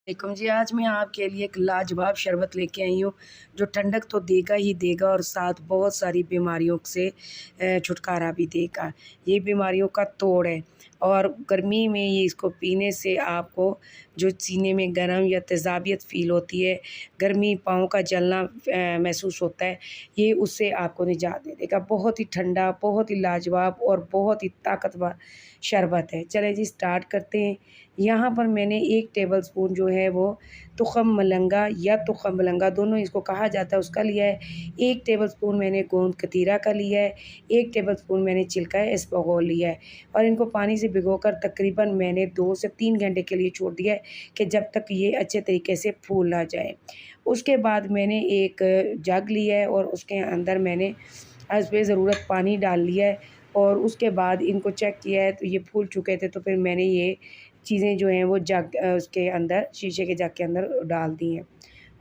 वालेकुम जी। आज मैं आपके लिए एक लाजवाब शरबत लेके आई हूँ जो ठंडक तो देगा ही देगा और साथ बहुत सारी बीमारियों से छुटकारा भी देगा। ये बीमारियों का तोड़ है और गर्मी में ये इसको पीने से आपको जो सीने में गरम या तेज़ाबियत फ़ील होती है, गर्मी पाँव का जलना महसूस होता है, ये उससे आपको निजात दे देगा। बहुत ही ठंडा, बहुत ही लाजवाब और बहुत ही ताकतवर शरबत है। चलिए जी स्टार्ट करते हैं। यहाँ पर मैंने 1 टेबलस्पून जो है वो तुख़म मलंगा या तुख़म मलंगा दोनों इसको कहा जाता है उसका लिया है। 1 टेबलस्पून मैंने गोंद कतीरा का लिया है। 1 टेबलस्पून मैंने छिलका इसबगोल लिया है और इनको पानी से भिगोकर तकरीबन मैंने 2 से 3 घंटे के लिए छोड़ दिया है कि जब तक ये अच्छे तरीके से फूल ना जाए। उसके बाद मैंने एक जग लिया है और उसके अंदर मैंने हस्बे ज़रूरत पानी डाल लिया है और उसके बाद इनको चेक किया है तो ये फूल चुके थे, तो फिर मैंने ये चीज़ें जो हैं वो जग उसके अंदर शीशे के जग के अंदर डाल दी हैं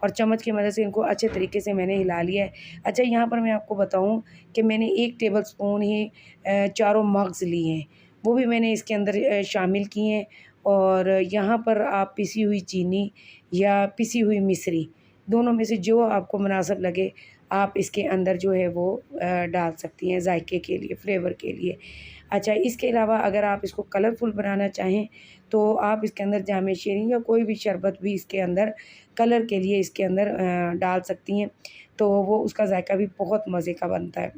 और चम्मच की मदद से इनको अच्छे तरीके से मैंने हिला लिया है। अच्छा, यहाँ पर मैं आपको बताऊँ कि मैंने 1 टेबलस्पून ही चारों मग्ज़ लिए हैं, वो भी मैंने इसके अंदर शामिल किए हैं और यहाँ पर आप पिसी हुई चीनी या पिसी हुई मिश्री दोनों में से जो आपको मुनासिब लगे आप इसके अंदर जो है वो डाल सकती हैं जायके के लिए, फ्लेवर के लिए। अच्छा, इसके अलावा अगर आप इसको कलरफुल बनाना चाहें तो आप इसके अंदर जाम शीरी या कोई भी शरबत भी इसके अंदर कलर के लिए इसके अंदर डाल सकती हैं, तो वो उसका जायका भी बहुत मज़े का बनता है।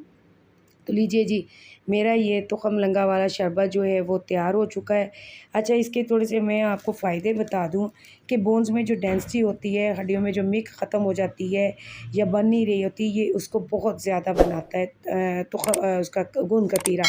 तो लीजिए जी, मेरा ये तुख़म लंगा वाला शरबत जो है वो तैयार हो चुका है। अच्छा, इसके थोड़े से मैं आपको फ़ायदे बता दूँ कि बोन्स में जो डेंसिटी होती है, हड्डियों में जो मिक ख़त्म हो जाती है या बन नहीं रही होती, ये उसको बहुत ज़्यादा बनाता है उसका गोंद कतीरा।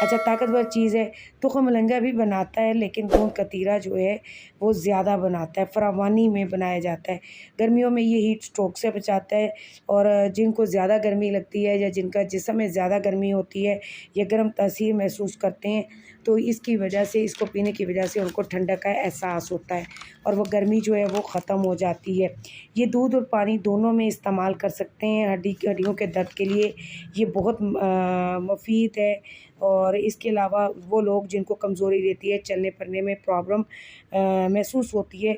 अच्छा, ताकतवर चीज़ है। तुख़म मलंगा भी बनाता है लेकिन गोंद कतीरा जो है वो ज़्यादा बनाता है, फ़रावानी में बनाया जाता है। गर्मियों में ये हीट स्ट्रोक से बचाता है और जिनको ज़्यादा गर्मी लगती है या जिनका जिस्म में ज़्यादा गर्मी होती है या गर्म तासीर महसूस करते हैं, तो इसकी वजह से, इसको पीने की वजह से उनको ठंडक का एहसास होता है और वो गर्मी जो है वो ख़त्म हो जाती है। ये दूध और पानी दोनों में इस्तेमाल कर सकते हैं। हड्डियों के दर्द के लिए ये बहुत मुफ़ीद है और इसके अलावा वो लोग जिनको कमज़ोरी रहती है, चलने फिरने में प्रॉब्लम महसूस होती है,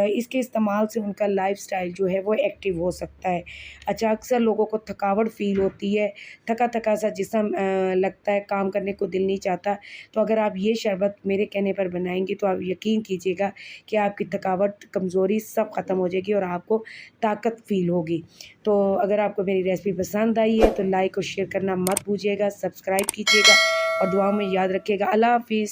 इसके इस्तेमाल से उनका लाइफ़स्टाइल जो है वो एक्टिव हो सकता है। अच्छा, अक्सर लोगों को थकावट फ़ील होती है, थका-थका सा जिस्म लगता है, काम करने को दिल नहीं चाहता, तो अगर आप ये शरबत मेरे कहने पर बनाएँगी तो आप यकीन कीजिएगा कि आपकी थकावट, कमज़ोरी सब ख़त्म हो जाएगी और आपको ताकत फ़ील होगी। तो अगर आपको मेरी रेसिपी पसंद आई है तो लाइक और शेयर करना मत भूलिएगा, सब्सक्राइब कीजिएगा और दुआओं में याद रखिएगा। अल्लाह हाफ़िज़।